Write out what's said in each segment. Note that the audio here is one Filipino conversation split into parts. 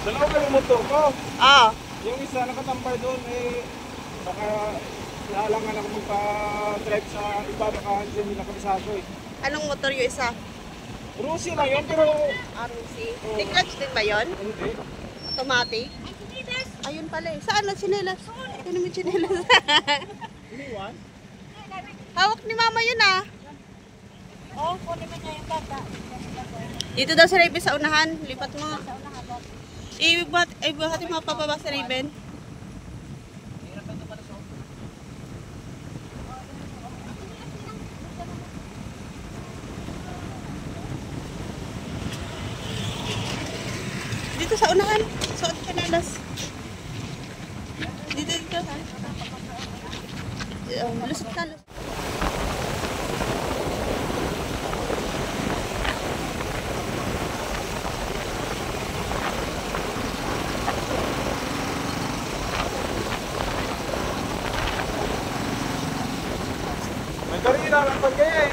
Dalawa ka yung motor ko. Ah. Yung isa nakatampay doon eh, baka naalangan ako magpa-drive sa iba, baka hindi nila kabisado eh. Anong motor yung isa? Rusi lang yun, pero... RC. May clutch din ba yun? Hindi. Automatic? Ayun pala eh. Saan ang chinelas? Ito naman chinelas. Iniwan? Hawak ni mama yun ah. Oh, kunin mo niya yung bata. Dito daw sa Raven sa unahan. Lipat mo. Ibuhat yung mga papaba sa Raven. Dito sa unahan. Suot chinelas. Dito. Lusot ka. May karina lang pag kaya eh.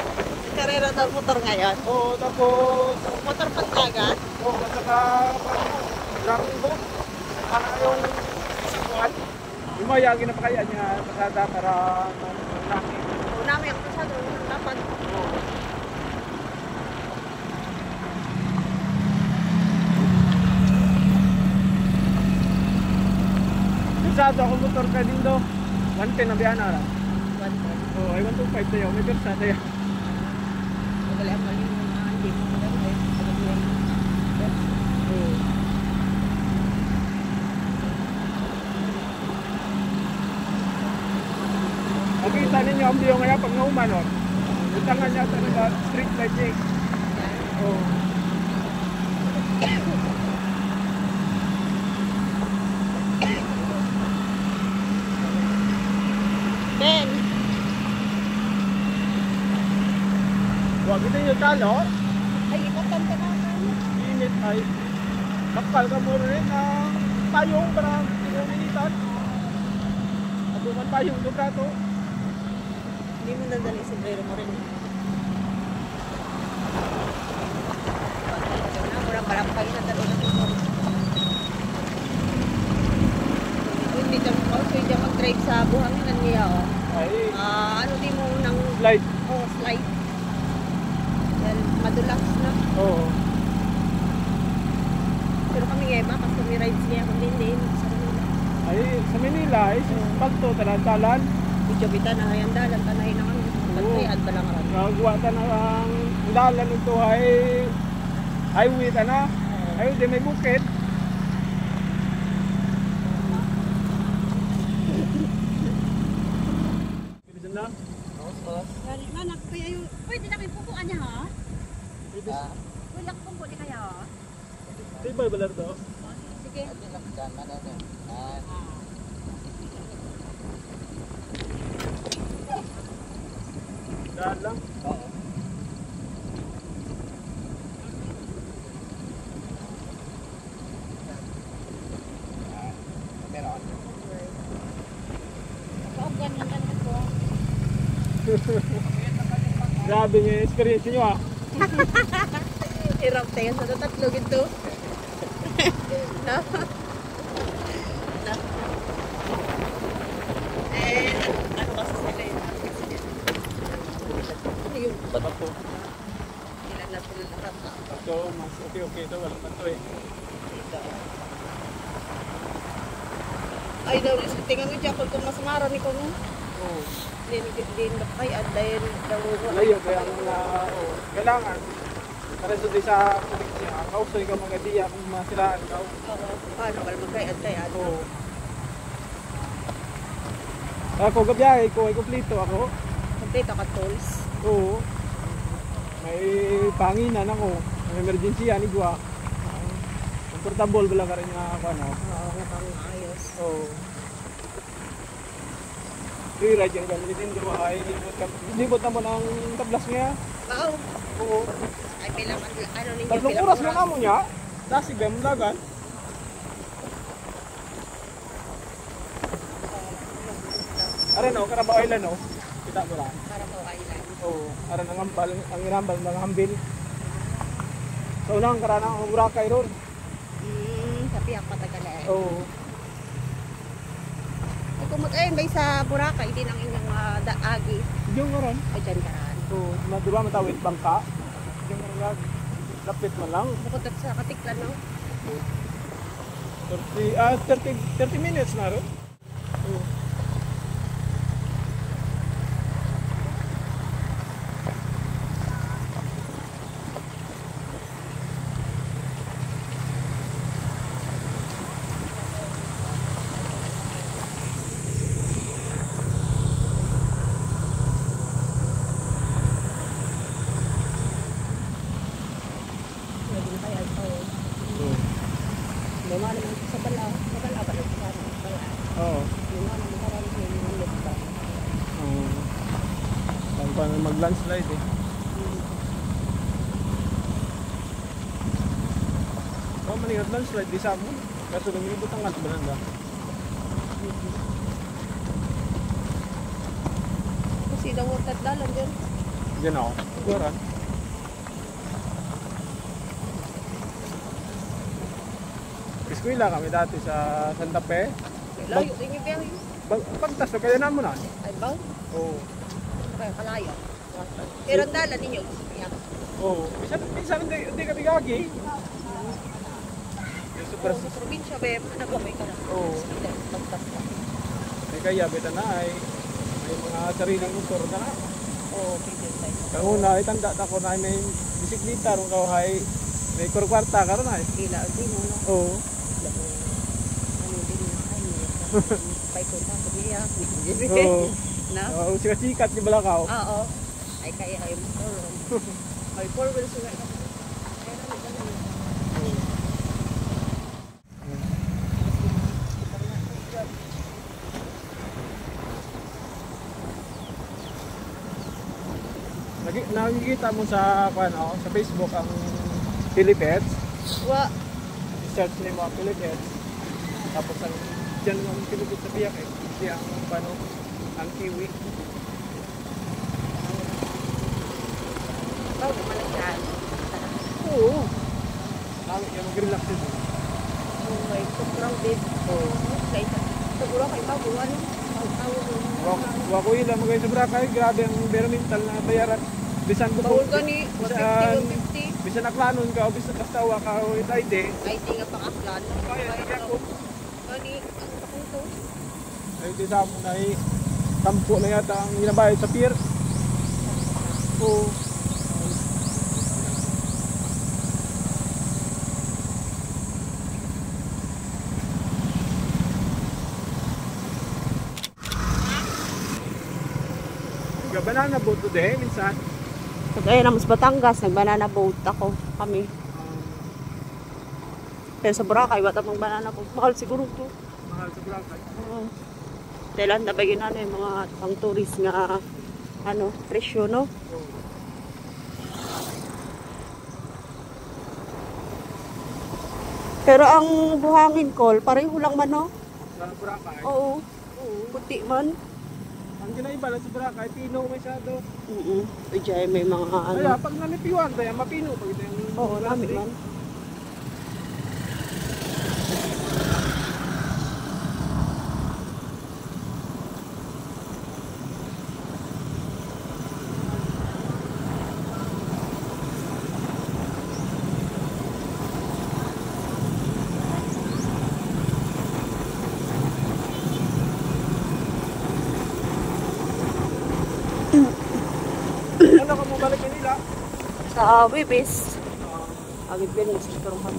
Karera daw motor ngayon. Oo, tapos... Motor pagkagat. Oo, at saka... Driving boat. Ano yung... Sikuan. Yung mayagin na pa kaya niya pasada para... Namin. Namin ang pasado. Dapat. Oo. Pasado ako motor ka din do. 110 na biya na lang. Oh, ay 125 tayo. May bersa tayo. Magali ang mali yung mga hindi mo magali. Oo. Makita ninyo ang biyo ngayon pag nauman, oh. Yung tangan niya talaga street light niya. Oh. Ben, Huwag ito yung talo. ay ikatan ka na. Init ay. Makal ka muna rin ng payong para yung initan. Aduman payong doon ka to. Hindi mo nadali si Brero mo rin. Murang parang kayo nadali na motor. Hindi ka mag-drive sa buhanginan niya, oh. Ay, Ano di mo nang light. slide. Dahil madulas na. Oo. Pero kami nga iba, kasi may rides niya kung din sa kanila. Ay, sa Manila, ay, pagto, talantalan. Medyo kita na hayang dalan, tanahin na kami. Pagkayad pa lang rin. Nagawa ta na ang dalan ito ay highway ta na. Ay, di may bukid. Bilisan na. Nanak, kaya yung... Pwede na kayo pupuan niya, ha? Wala ko po di kaya, ha? Tibay balar to. Sige. Daan lang. Oo. Meron. Kaugan lang ka na po. Grabe yung experience nyo ah. Hirap tayo sa tatlo gito. No? No? Ano kasi sila yun? Yung Ba't po? ilan na sila lahat. Ito, mas okay ito. Walang panto eh. Ay daw, tingnan mo dyan kung mas mara ni ko no? Oo. Din na kay dahil daw. Layo, kaya mga kailangan. Para sa probinsya, kausoy ka mga diya kung masiraan ka. Paano ka magkayad-kayad? Oo. Ako gabiyahe ko ay kumplito ako. Kompleto ka tools. Oo. May panginan ako. May emergency yan, igwa. Comfortable ba lang ka rin nga ako, ano? Oo, nakangayos. Oo. Free ride yung gamit din, diba? Ay, libot na mo ng tablas niya. Oo. Oo. Ay, pilang, ano ninyo? Tatlong oras mo na mo niya. Dasig ba yung dagan? Aran o, Carabao Island o. Kita mo lang. Carabao Island. Oo. Aran ang ambal, ang inambal ng hambil. Sa unang karana ang Boracay ron. Sabi biyak patagal eh. Oo. Ay, kung mag-ayon ba sa Boracay, hindi nang inyong daagi. Yung karon. Ay, dyan karan. Oo. Di ba matawid bangka? Yung karon lapit man lang. Bukod at sa Katiklan, no? 30 minutes na rin. Pwede na kaya ito. Luma naman sa Bala. Sa Bala ba? Sa Bala. Oo. Luma naman karami sa mga lupta. Oo. Saan pa na mag-landslide eh. Oh, malingat landslide di sa mo. Kaso lumibot ang at balanda. Kasi daw tatdalan dyan. Diyan ako. Kuran. Eskwela kami dati sa Santa Fe. Layo din yung biyahe. Pagtas na kaya naman na. Ay, ba? Oo. Kaya kalayo. Pero ang dalan ninyo. Yan. Oo. Minsan hindi kami gagi. Yung super. Sa probinsya, be, nagaway ka na. Oo. Pagtas ka. Ay kaya beta na ay may mga sariling motor ka na. Oo, pwede tayo. Kanguna ay tanda ko na may bisikleta ron ka hay may kurkwarta ka ron ay. Ila, di mo, no? Oo. Ano din na kayo. Pay ko na, pag-iyak. Oo. Na? Oo, sikat ni Balakaw. Oo. Ay, kaya kayo motor. Ay, 4 wheels nga. Pero, Nakikita mo sa sa Facebook ang Philippines. wa, I-search mo ang Philippines. Tapos ang diyan mo ang Philippines sa biyak eh. Kasi ang ang kiwi. ikaw naman ang dyan. Oo. Lalo yung mag-relax dito. Oh my, so crowded. Oo. Kaya, siguro kayo bago, ano? Wako ilang mga sa Boracay, grabe ang environmental na bayaran. Bisan ko Bawal ka ni, 150. 150. Bisan naklanon ka o bisan basta wa ka o itaide. Ay, di nga pakaklan. Kaya sige ako. Gani, ang pakunto. Ay di sa mo na tampo na yata ang ginabayad sa pier. Oo. Banana boat today, minsan. Pag ayun naman sa Batangas, nag-banana boat ako, kami. Pero sa Boracay, wata pang banana boat. Mahal siguro to. Mahal sa Boracay. Oo. Dahil nabagyan na yung mga pang tourist nga, ano, presyo, no? Oo. Pero ang buhangin call, pareho lang man, no? Sa Boracay. Oo. Puti man. Ang ginaiba lang sa Boracay, pino masyado. Ay, dyan may mga ano. Kaya pag nanipiwan tayo, mapino pag ito yung... Oo, namin man. Ano ka mo balik kanila? Sa Webes. Agad ganun sa Turuhan.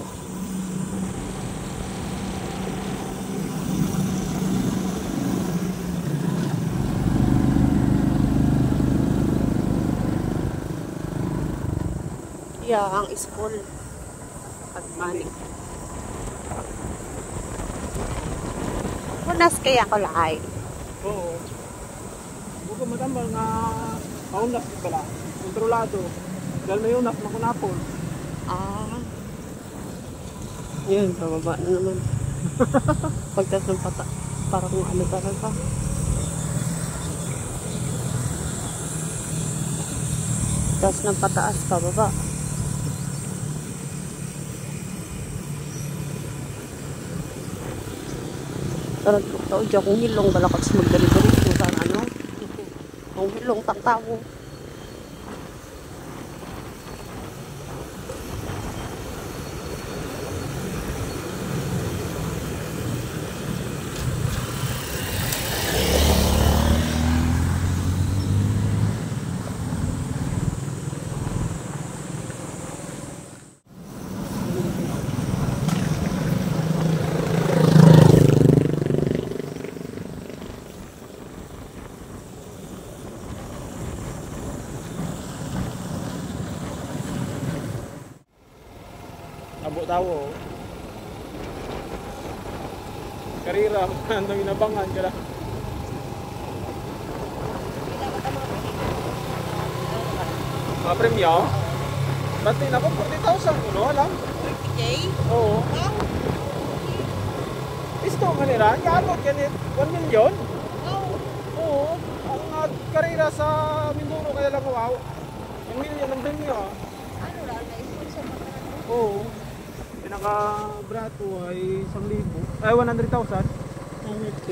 Yeah, ang school. Pagmanik. Kunas kaya ko lahay. Oo. Buko matambal nga maunas ko pala. Kontrolado. Dahil may unas makunapon. Ah. Yun, bababa na naman. Pagtas ng pata. Parang ano talaga. Tas ng pataas, pababa. Tarad ko tao dyan kung hilong balakad sa magdali-dali ko sa ano. Kung hilong taktawo. Abo tawo. Karira, andang inabangan ka lang. Mga premyo? Ba't din ako 40,000 kuno, alam? Okay? Oo. Isto nga nila, yabot ganit, 1 million? Oo. Ang karira sa Mindoro kaya lang wow. 1 million ang premyo. Ano lang, na-sponsor mo ka na. Oo. Pinaka-brato ay 100,000. Ay, 100,000. 100K.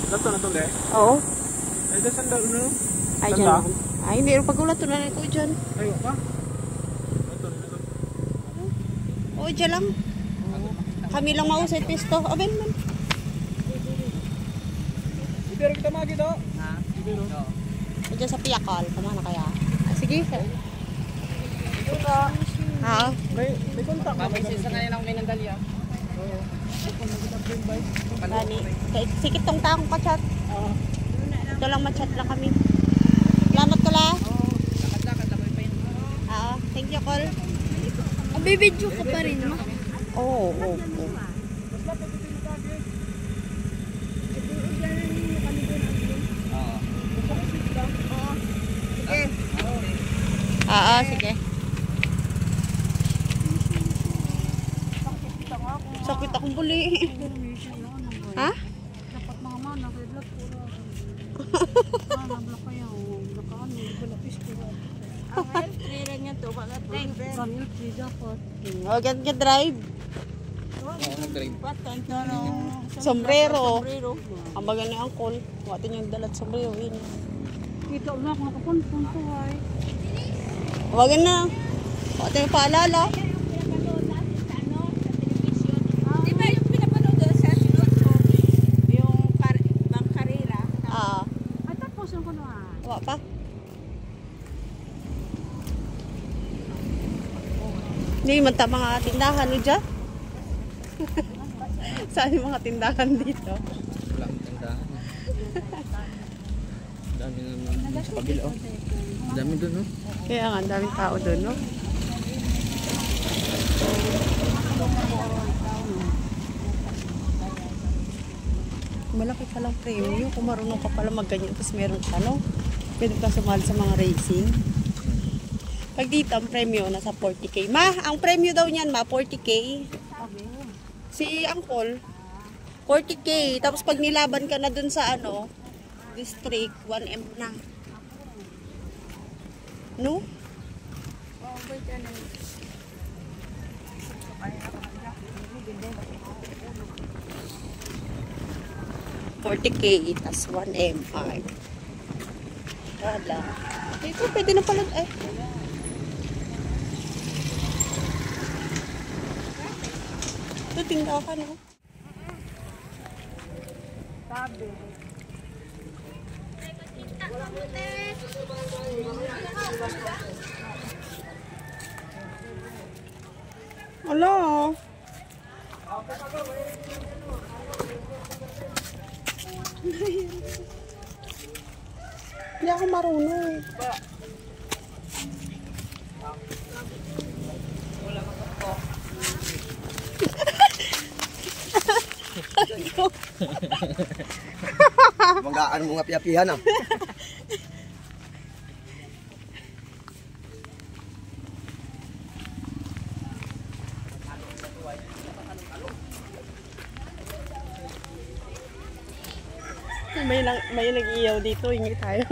Dato na to, le? Oo. Ay, dasan daw, no? Ay, Tanda? dyan. Ay, hindi rin pagulat to na ito dyan. Ay, pa? Dato na to. Oo, dyan lang. Kami lang mausay pisto. Aben man. Pero kita magi daw. Ha? Pero. Diyan sa Piyakal. Tama na kaya. Ah, sige. Ha? May kontak. Message sa kanila may nandalya. Gani. Sikit tong taong ka-chat. Ito lang ma-chat lang kami. Salamat ko la. Lakad-lakad lang pa yun. Thank you, Col. Bibidyo ka pa rin, ma. Oo. Sige. Sakit akong buli. Ha? Dapat mga mana, kaya vlog ko na. Mana, vlog kayo. Nakaan mo, balapis ko na. Ang health free rin yan to, mga tank. Health free dapat. Huwag ka drive. Sombrero. Ang baga ni Uncle. Watin yung dalat sombrero. Kita mo ako nakapunpun to, ay. Huwag na. Watin yung paalala. Di ba yung pinapanood doon sa Sinotso, yung Bang Karira? Ay, tapos yung kunuhan. Wala pa. Hindi man ta mga tindahan o dyan. Saan yung mga tindahan dito? Wala akong tindahan. Dami naman sa kabila. Oh. Dami doon, no? Kaya nga, ang daming tao doon, no? Malaki palang premium. Kung marunong ka pala magganyan, tapos meron ka, no? Pwede ka sumali sa mga racing. Pag dito, ang premyo, nasa 40K. Ma, ang premyo daw niyan, ma, 40K. Si Uncle, 40K. Tapos pag nilaban ka na dun sa, ano, district, 1M na. No? Oh, wait, ano. 40K, tas 1M, 5. Wala. Ito, pwede na pala, eh. Ito, tingnan ka, no? Sabi. Hello. Hindi ako marunong. Manggaan mo nga piyapihan, ah. May nag-iyaw dito, hingi tayo.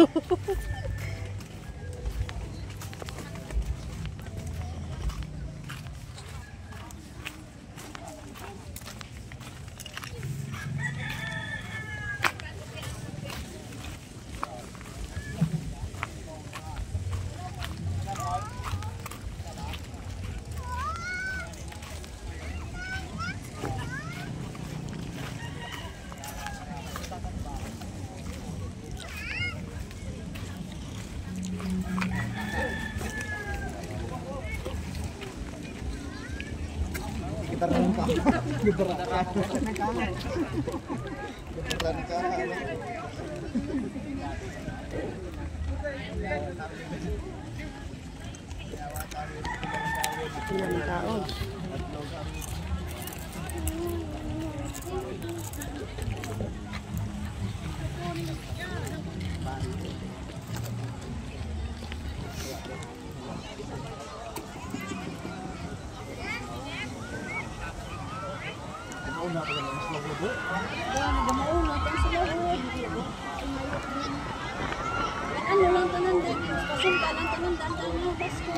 Ang tao. Ano lang tanan din. Pasunta lang tanan dandan mo basko.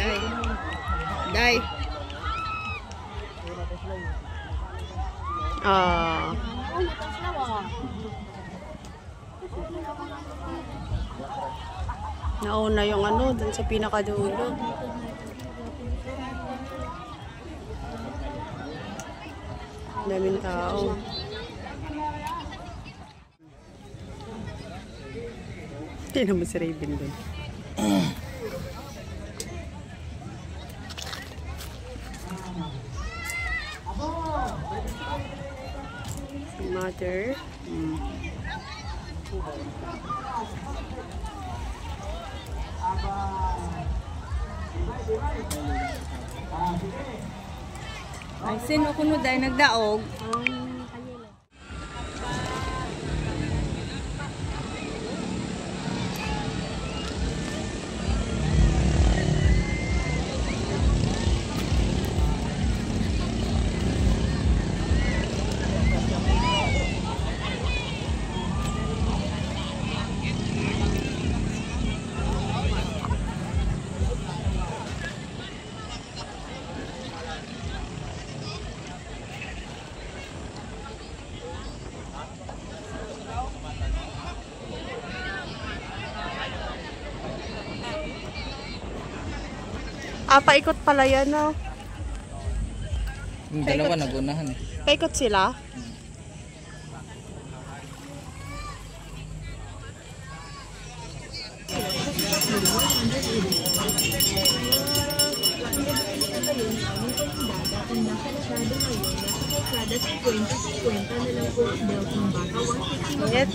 Day. Day. Nauna yung ano, dun sa pinakadulo. Daming tao. Tingnan mo si Raven dun. Mother. Ay, sino kuno dahil nagdaog? Paikot pala yan, no? Yung dalawa nagunahan. Paikot sila? Yes.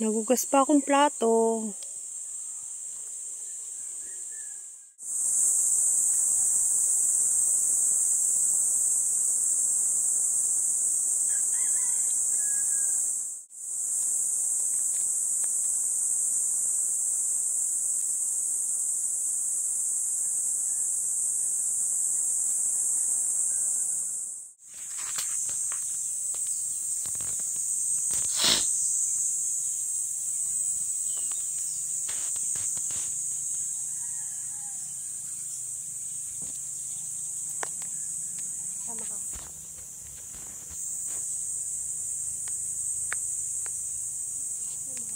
Nagugas pa akong plato. Sama ka.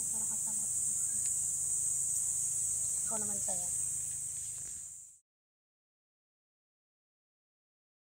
Para kasama. Ikaw naman saya.